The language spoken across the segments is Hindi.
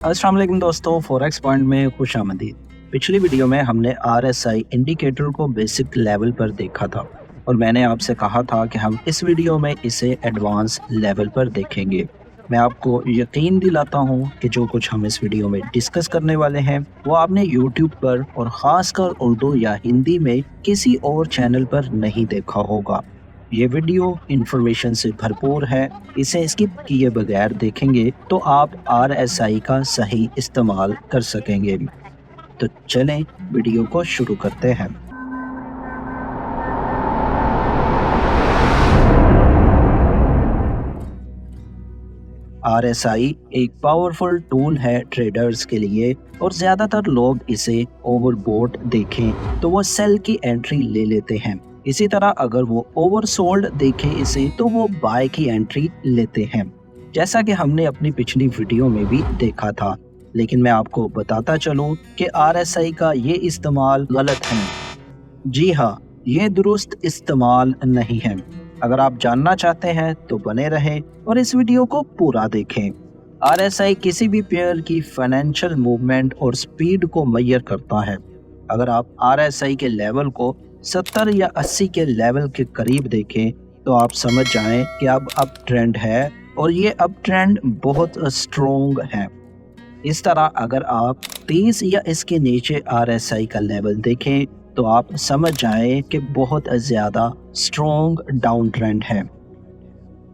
अस्सलाम वालेकुम दोस्तों, फॉरेक्स पॉइंट में खुश आमदीद। पिछली वीडियो में हमने आरएसआई इंडिकेटर को बेसिक लेवल पर देखा था और मैंने आपसे कहा था कि हम इस वीडियो में इसे एडवांस लेवल पर देखेंगे। मैं आपको यकीन दिलाता हूं कि जो कुछ हम इस वीडियो में डिस्कस करने वाले हैं वो आपने यूट्यूब पर और ख़ासकर उर्दू या हिंदी में किसी और चैनल पर नहीं देखा होगा। ये वीडियो इंफॉर्मेशन से भरपूर है। इसे स्किप किए बगैर देखेंगे तो आप आरएसआई का सही इस्तेमाल कर सकेंगे। तो चलें वीडियो को शुरू करते हैं। आरएसआई एक पावरफुल टूल है ट्रेडर्स के लिए और ज्यादातर लोग इसे ओवरबोट देखें तो वो सेल की एंट्री ले लेते हैं। इसी तरह अगर वो ओवरसोल्ड देखें इसे तो वो बाय की एंट्री लेते हैं, जैसा कि हमने अपनी पिछली वीडियो में भी देखा था। लेकिन मैं आपको बताता चलूं कि आरएसआई का ये इस्तेमाल गलत है। जी हाँ, ये दुरुस्त इस्तेमाल नहीं है। अगर आप जानना चाहते हैं तो बने रहें और इस वीडियो को पूरा देखें। आरएसआई किसी भी पेयर की फाइनेंशियल मूवमेंट और स्पीड को मेजर करता है। अगर आप आरएसआई के लेवल को 70 या 80 के लेवल के करीब देखें तो आप समझ जाएं कि अब अप ट्रेंड है और ये अप ट्रेंड बहुत स्ट्रोंग है। इस तरह अगर आप 30 या इसके नीचे आरएसआई का लेवल देखें तो आप समझ जाएं कि बहुत ज़्यादा स्ट्रोंग डाउन ट्रेंड है।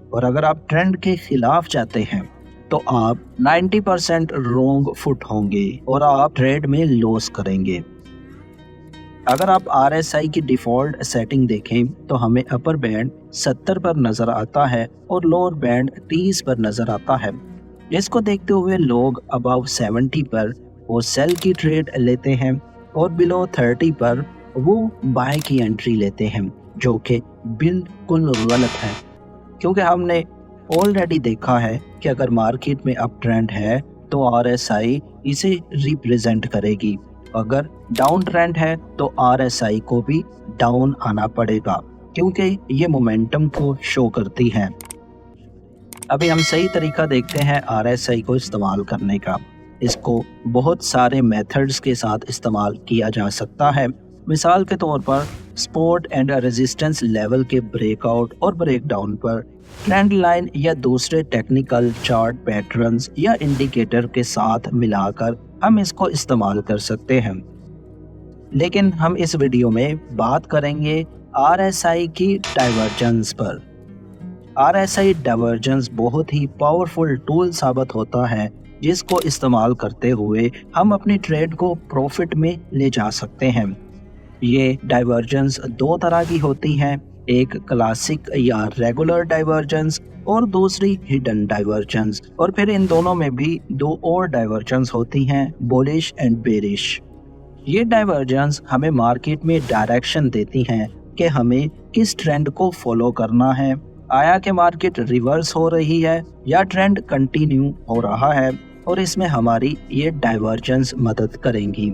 और अगर आप ट्रेंड के खिलाफ जाते हैं तो आप 90% रोंग फुट होंगे और आप ट्रेड में लॉस करेंगे। अगर आप आरएसआई की डिफ़ॉल्ट सेटिंग देखें तो हमें अपर बैंड 70 पर नज़र आता है और लोअर बैंड 30 पर नज़र आता है। इसको देखते हुए लोग अबव 70 पर वो सेल की ट्रेड लेते हैं और बिलो 30 पर वो बाय की एंट्री लेते हैं, जो कि बिल्कुल गलत है। क्योंकि हमने ऑलरेडी देखा है कि अगर मार्केट में अप ट्रेंड है तो आरएसआई इसे रिप्रेजेंट करेगी। अगर डाउन ट्रेंड है तो आरएसआई को भी डाउन आना पड़ेगा, क्योंकि ये मोमेंटम को शो करती है। अभी हम सही तरीका देखते हैं आरएसआई को इस्तेमाल करने का। इसको बहुत सारे मेथड्स के साथ इस्तेमाल किया जा सकता है। मिसाल के तौर पर सपोर्ट एंड रेजिस्टेंस लेवल के ब्रेकआउट और ब्रेकडाउन पर, ट्रेंड लाइन या दूसरे टेक्निकल चार्ट पैटर्न्स या इंडिकेटर के साथ मिलाकर हम इसको इस्तेमाल कर सकते हैं। लेकिन हम इस वीडियो में बात करेंगे आरएसआई की डाइवर्जेंस पर। आरएसआई डाइवर्जेंस बहुत ही पावरफुल टूल साबित होता है, जिसको इस्तेमाल करते हुए हम अपनी ट्रेड को प्रॉफिट में ले जा सकते हैं। ये डाइवर्जेंस दो तरह की होती हैं, एक क्लासिक या रेगुलर डाइवर्जेंस और दूसरी हिडन डाइवर्जेंस। और फिर इन दोनों में भी दो और डाइवर्जेंस होती हैं, बुलिश एंड बेरिश। ये डाइवर्जेंस हमें मार्केट में डायरेक्शन देती हैं कि हमें किस ट्रेंड को फॉलो करना है। आया कि मार्केट रिवर्स हो रही है या ट्रेंड कंटिन्यू हो रहा है, और इसमें हमारी ये डाइवर्जेंस मदद करेंगी।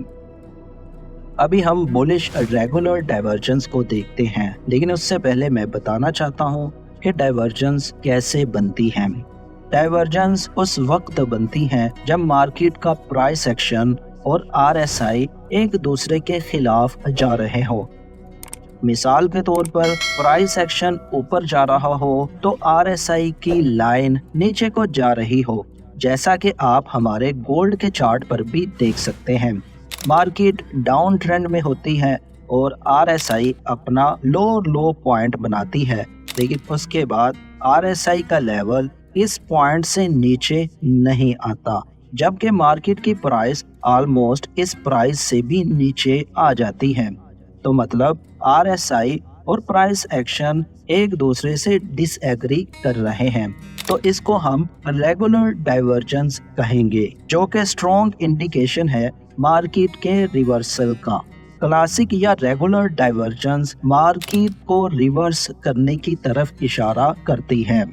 अभी हम बुलिश रेगुलर डाइवर्जेंस को देखते हैं, लेकिन उससे पहले मैं बताना चाहता हूँ कि डाइवर्जेंस कैसे बनती है। डाइवर्जेंस उस वक्त बनती है जब मार्केट का प्राइस एक्शन और आरएसआई एक दूसरे के खिलाफ जा रहे हो। मिसाल के तौर पर प्राइस एक्शन ऊपर जा रहा हो तो आरएसआई की लाइन नीचे को जा रही हो, जैसा कि आप हमारे गोल्ड के चार्ट पर भी देख सकते हैं। मार्केट डाउन ट्रेंड में होती है और आरएसआई अपना लो पॉइंट बनाती है, लेकिन उसके बाद आरएसआई का लेवल इस पॉइंट से नीचे नहीं आता, जबकि मार्केट की प्राइस ऑलमोस्ट इस प्राइस से भी नीचे आ जाती है। तो मतलब आरएसआई और प्राइस एक्शन एक दूसरे से डिसएग्री कर रहे हैं, तो इसको हम रेगुलर डाइवर्जेंस कहेंगे, जो कि स्ट्रॉन्ग इंडिकेशन है मार्केट के रिवर्सल का। क्लासिक या रेगुलर डाइवर्जेंस मार्केट को रिवर्स करने की तरफ इशारा करती है।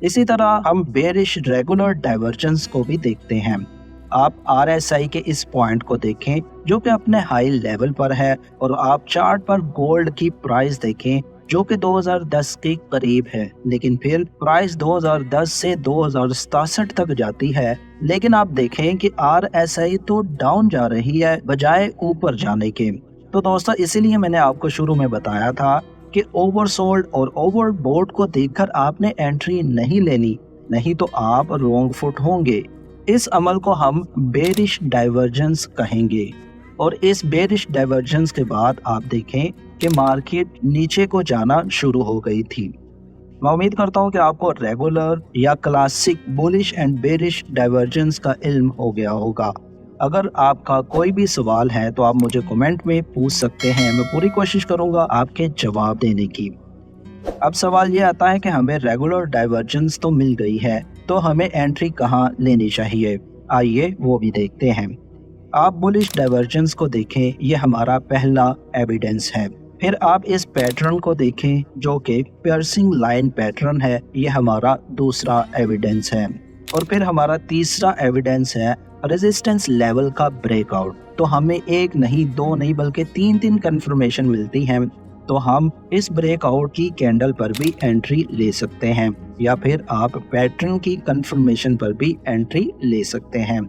इसी तरह हम बेरिश रेगुलर डाइवर्जेंस को भी देखते हैं। आप आरएसआई के इस पॉइंट को देखें जो कि अपने हाई लेवल पर है, और आप चार्ट पर गोल्ड की प्राइस देखें जो कि 2010 के करीब है, लेकिन फिर प्राइस 2010 से 2067 तक जाती है लेकिन आप देखें कि RSI तो डाउन जा रही है बजाय ऊपर जाने के। तो दोस्तों इसीलिए मैंने आपको शुरू में बताया था कि ओवरसोल्ड और ओवरबोट को देखकर आपने एंट्री नहीं लेनी, नहीं तो आप रॉन्ग फुट होंगे। इस अमल को हम बेरिश डाइवर्जेंस कहेंगे। और इस बेरिश डाइवर्जेंस के बाद आप देखें कि मार्केट नीचे को जाना शुरू हो गई थी। मैं उम्मीद करता हूं कि आपको रेगुलर या classic bullish and bearish divergence का इल्म हो गया होगा। अगर आपका कोई भी सवाल है तो आप मुझे कमेंट में पूछ सकते हैं, मैं पूरी कोशिश करूंगा आपके जवाब देने की। अब सवाल ये आता है कि हमें रेगुलर डाइवर्जेंस तो मिल गई है, तो हमें एंट्री कहाँ लेनी चाहिए? आइए वो भी देखते हैं। आप बुलिश डाइवर्जेंस को देखें, ये हमारा पहला एविडेंस है। फिर आप इस पैटर्न को देखें जो कि पियर्सिंग लाइन पैटर्न है, ये हमारा दूसरा एविडेंस है। और फिर हमारा तीसरा एविडेंस है रेजिस्टेंस लेवल का ब्रेकआउट। तो हमें एक नहीं, दो नहीं, बल्कि तीन कंफर्मेशन मिलती हैं। तो हम इस ब्रेकआउट की कैंडल पर भी एंट्री ले सकते हैं, या फिर आप पैटर्न की कंफर्मेशन पर भी एंट्री ले सकते हैं।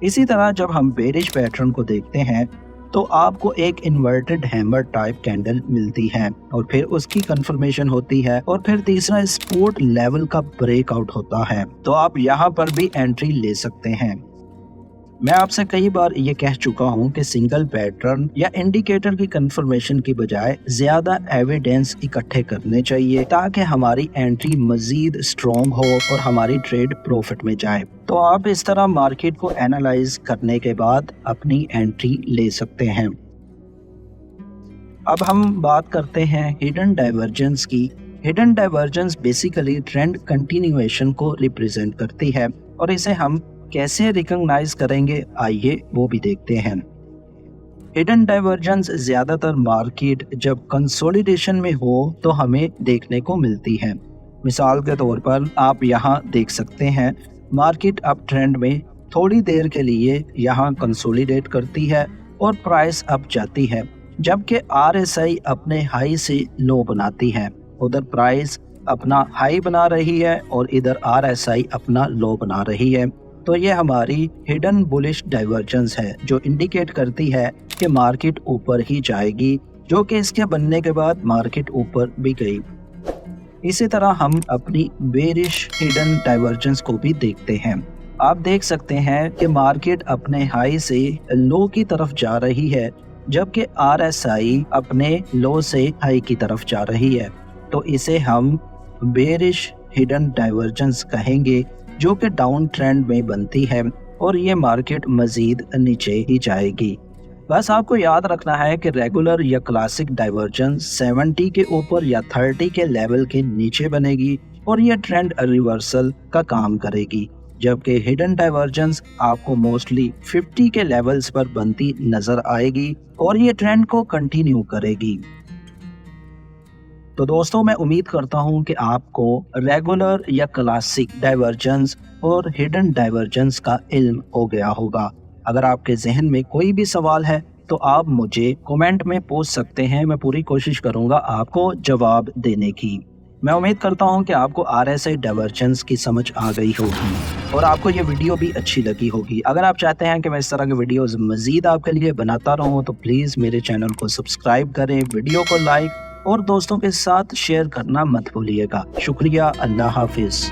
इसी तरह जब हम बेरिश पैटर्न को देखते हैं तो आपको एक इन्वर्टेड हैमर टाइप कैंडल मिलती है, और फिर उसकी कंफर्मेशन होती है, और फिर तीसरा सपोर्ट लेवल का ब्रेकआउट होता है। तो आप यहाँ पर भी एंट्री ले सकते हैं। मैं आपसे कई बार ये कह चुका हूँ कि सिंगल पैटर्न या इंडिकेटर की कंफर्मेशन की बजाय ज्यादा एविडेंस इकट्ठे करने चाहिए, ताकि हमारी एंट्री मजीद स्ट्रॉन्ग हो और हमारी ट्रेड प्रॉफिट में जाए। तो आप इस तरह मार्केट को एनालाइज करने के बाद अपनी एंट्री ले सकते हैं। अब हम बात करते हैं हिडन डाइवर्जेंस की। Hidden divergence basically trend continuation को रिप्रेजेंट करती है, और इसे हम कैसे रिकॉग्नाइज करेंगे, आइए वो भी देखते हैं। हिडन डाइवर्जेंस ज्यादातर मार्केट जब कंसोलिडेशन में हो तो हमें देखने को मिलती है। मिसाल के तौर पर आप यहाँ देख सकते हैं, मार्केट अप ट्रेंड में थोड़ी देर के लिए यहाँ कंसोलिडेट करती है और प्राइस अप जाती है, जबकि RSI अपने हाई से लो बनाती है। उधर प्राइस अपना हाई बना रही है और इधर RSI अपना लो बना रही है। तो ये हमारी हिडन बुलिश डाइवर्जेंस है, जो इंडिकेट करती है कि मार्केट ऊपर ही जाएगी, जो कि इसके बनने के बाद मार्केट ऊपर भी गई। इसी तरह हम अपनी बेरिश हिडन डाइवर्जेंस को भी देखते हैं। आप देख सकते हैं कि मार्केट अपने हाई से लो की तरफ जा रही है, जबकि RSI अपने लो से हाई की तरफ जा रही है। तो इसे हम बेरिश हिडन डाइवर्जेंस कहेंगे, जो कि डाउन ट्रेंड में बनती है, और ये मार्केट मजीद नीचे ही जाएगी। बस आपको याद रखना है कि रेगुलर या क्लासिक डाइवर्जेंस 70 के ऊपर या 30 के लेवल के नीचे बनेगी, और ये ट्रेंड रिवर्सल का काम करेगी, जबकि हिडन डाइवर्जेंस आपको मोस्टली 50 के लेवल्स पर बनती नजर आएगी, और ये ट्रेंड को कंटिन्यू करेगी। तो दोस्तों मैं उम्मीद करता हूं कि आपको रेगुलर या क्लासिक डाइवर्जेंस और हिडन डाइवर्जेंस का इल्म हो गया होगा। अगर आपके जहन में कोई भी सवाल है तो आप मुझे कमेंट में पूछ सकते हैं, मैं पूरी कोशिश करूंगा आपको जवाब देने की। मैं उम्मीद करता हूं कि आपको RSI डाइवर्जेंस की समझ आ गई होगी और आपको ये वीडियो भी अच्छी लगी होगी। अगर आप चाहते हैं कि मैं इस तरह के वीडियोस मजीद आपके लिए बनाता रहूं तो प्लीज़ मेरे चैनल को सब्सक्राइब करें, वीडियो को लाइक और दोस्तों के साथ शेयर करना मत भूलिएगा। शुक्रिया, अल्लाह हाफिज।